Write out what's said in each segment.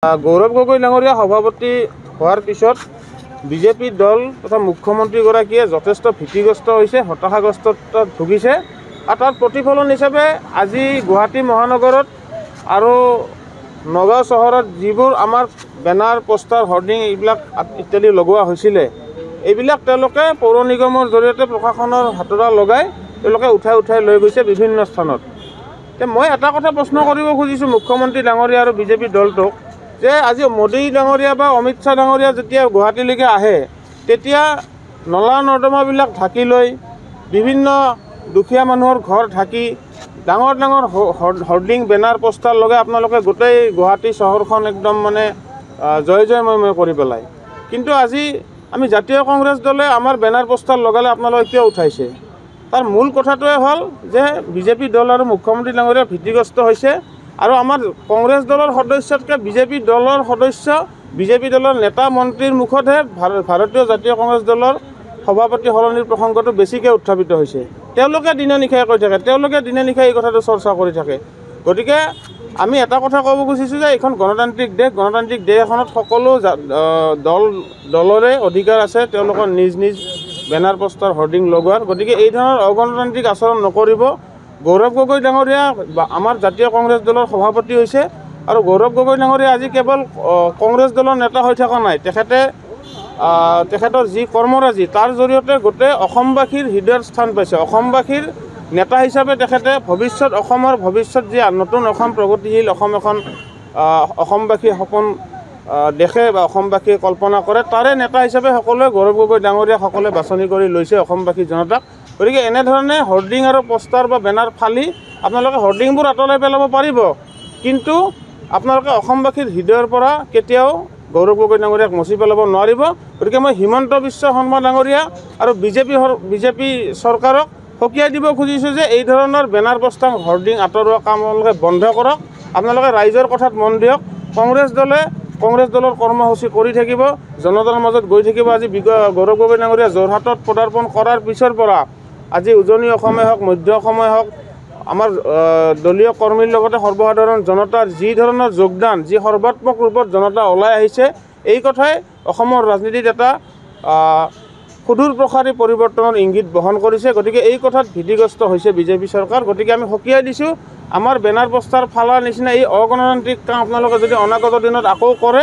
গৌৰৱ গগৈ ডাঙৰীয়া সভাপতি হোৱাৰ পিছত বিজেপি দল তথা মুখ্যমন্ত্ৰীগৰাকীয়ে যথেষ্ট ভীতিগ্ৰস্ত হৈছে, হতাশাগ্ৰস্তত ভুগিছে। আৰু তাৰ প্ৰতিফলন হিচাপে আজি গুৱাহাটী মহানগৰত আৰু নগাঁও চহৰত যিবোৰ আমাৰ বেনাৰ, পোষ্টাৰ, হৰ্ডিং এইবিলাক ইত্যাদি লগোৱা হৈছিলে, এইবিলাক তেওঁলোকে পৌৰ নিগমৰ জৰিয়তে প্ৰশাসনৰ হাতোৰা লগাই তেওঁলোকে উঠাই লৈ গৈছে বিভিন্ন স্থানত। মই এটা কথা প্ৰশ্ন কৰিব খুজিছোঁ মুখ্যমন্ত্ৰী ডাঙৰীয়া আৰু বিজেপি দলটোক, যে আজি মোদী ডাঙৰীয়া বা অমিত শ্বাহ ডাঙৰীয়া যেতিয়া গুৱাহাটীলৈকে আহে, তেতিয়া নলা নৰ্দমাবিলাক ঢাকি লৈ বিভিন্ন দুখীয়া মানুহৰ ঘৰ ঢাকি ডাঙৰ ডাঙৰ হৰ্ডিং, বেনাৰ, পোষ্টাৰ লগাই আপোনালোকে গোটেই গুৱাহাটী চহৰখন একদম জয় জয়ময় কৰি পেলায়। কিন্তু আজি আমি জাতীয় কংগ্ৰেছ দলে আমাৰ বেনাৰ, পোষ্টাৰ লগালে আপোনালোকে কিয় উঠাইছে? তাৰ মূল কথাটোৱে হ'ল যে বিজেপি দল আৰু মুখ্যমন্ত্ৰী ডাঙৰীয়া ভীতিগ্ৰস্ত হৈছে। আৰু আমাৰ কংগ্ৰেছ দলৰ সদস্যতকৈ বিজেপি দলৰ সদস্য, বিজেপি দলৰ নেতা মন্ত্ৰীৰ মুখতহে ভাৰতীয় জাতীয় কংগ্ৰেছ দলৰ সভাপতি সলনিৰ প্ৰসংগটো বেছিকৈ উত্থাপিত হৈছে। তেওঁলোকে দিনে নিশাই কৈ থাকে, তেওঁলোকে দিনে নিশাই এই কথাটো চৰ্চা কৰি থাকে। গতিকে আমি এটা কথা ক'ব খুজিছোঁ যে এইখন গণতান্ত্ৰিক দেশ, গণতান্ত্ৰিক দেশ এখনত সকলো দলৰে অধিকাৰ আছে তেওঁলোকৰ নিজ নিজ বেনাৰ, পোষ্টাৰ, হৰ্ডিং লগোৱাৰ। গতিকে এই ধৰণৰ অগণতান্ত্ৰিক আচৰণ নকৰিব। গৌৰৱ গগৈ ডাঙৰীয়া আমাৰ জাতীয় কংগ্ৰেছ দলৰ সভাপতি হৈছে, আৰু গৌৰৱ গগৈ ডাঙৰীয়া আজি কেৱল কংগ্ৰেছ দলৰ নেতা হৈ থকা নাই, তেখেতৰ যি কৰ্মৰাজি তাৰ জৰিয়তে গোটেই অসমবাসীৰ হৃদয়ত স্থান পাইছে। অসমবাসীৰ নেতা হিচাপে তেখেতে অসমৰ ভৱিষ্যত যি নতুন অসম, প্ৰগতিশীল অসম এখন অসমবাসীৰ সপোন দেখে বা অসমবাসীয়ে কল্পনা কৰে, তাৰে নেতা হিচাপে সকলোৱে গৌৰৱ গগৈ ডাঙৰীয়া সকলোৱে বাছনি কৰি লৈছে অসমবাসী জনতাক। গতিকে এনেধৰণে হৰ্ডিং আৰু পোষ্টাৰ বা বেনাৰ ফালি আপোনালোকে হৰ্ডিংবোৰ আঁতৰাই পেলাব পাৰিব, কিন্তু আপোনালোকে অসমবাসীৰ হৃদয়ৰ পৰা কেতিয়াও গৌৰৱ গগৈ ডাঙৰীয়াক মচি পেলাব নোৱাৰিব। গতিকে মই হিমন্ত বিশ্ব শৰ্মা ডাঙৰীয়া আৰু বিজেপি চৰকাৰক সকীয়াই দিব খুজিছোঁ যে এই ধৰণৰ বেনাৰ, পোষ্টাৰ, হৰ্ডিং আঁতৰোৱা কাম আপোনালোকে বন্ধ কৰক। আপোনালোকে ৰাইজৰ কথাত মন দিয়ক। কংগ্ৰেছ দলৰ কৰ্মসূচী কৰি থাকিব, জনতাৰ মাজত গৈ থাকিব। আজি গৌৰৱ গগৈ ডাঙৰীয়া যোৰহাটত পদাৰ্পণ কৰাৰ পিছৰ পৰা আজি উজনি অসমে হওক, মধ্য অসমে হওক, আমাৰ দলীয় কৰ্মীৰ লগতে সৰ্বসাধাৰণ জনতাৰ যি ধৰণৰ যোগদান, যি সৰ্বাত্মক ৰূপত জনতা ওলাই আহিছে, এই কথাই অসমৰ ৰাজনীতিত এটা সুদূৰ প্ৰসাৰী পৰিৱৰ্তনৰ ইংগিত বহন কৰিছে। গতিকে এই কথাত ভীতিগ্ৰস্ত হৈছে বিজেপি চৰকাৰ। গতিকে আমি সকীয়াই দিছোঁ, আমাৰ বেনাৰ, পোষ্টাৰ ফালাৰ নিচিনা এই অগণতান্ত্ৰিক কাম আপোনালোকে যদি অনাগত দিনত আকৌ কৰে,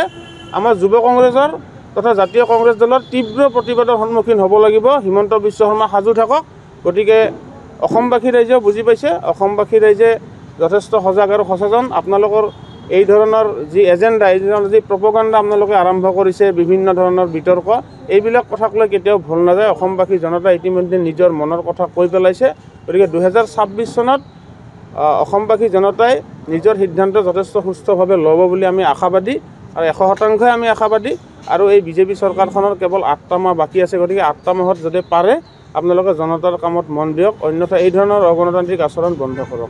আমাৰ যুৱ কংগ্ৰেছৰ তথা জাতীয় কংগ্ৰেছ দলৰ তীব্ৰ প্ৰতিবাদৰ সন্মুখীন হ'ব লাগিব। হিমন্ত বিশ্ব শৰ্মা সাজু থাকক। গতিকে অসমবাসী ৰাইজেও বুজি পাইছে, অসমবাসী ৰাইজে যথেষ্ট সজাগ আৰু সচেতন। আপোনালোকৰ এই ধৰণৰ যি এজেণ্ডা, এই ধৰণৰ যি প্ৰপগাণ্ডা আপোনালোকে আৰম্ভ কৰিছে, বিভিন্ন ধৰণৰ বিতৰ্ক, এইবিলাক কথাক লৈ কেতিয়াও ভুল নাযায়। অসমবাসী জনতাই ইতিমধ্যে নিজৰ মনৰ কথা কৈ পেলাইছে। গতিকে 2026 চনত অসমবাসী জনতাই নিজৰ সিদ্ধান্ত যথেষ্ট সুস্থভাৱে ল'ব বুলি আমি আশাবাদী, আৰু 100% আমি আশাবাদী। আৰু এই বিজেপি চৰকাৰখনৰ কেৱল 8টা মাহ বাকী আছে। গতিকে 8টা মাহত যদি পাৰে আপোনালোকে জনতাৰ কামত মন দিয়ক, অন্যথা এই ধৰণৰ অগণতান্ত্ৰিক আচৰণ বন্ধ কৰক।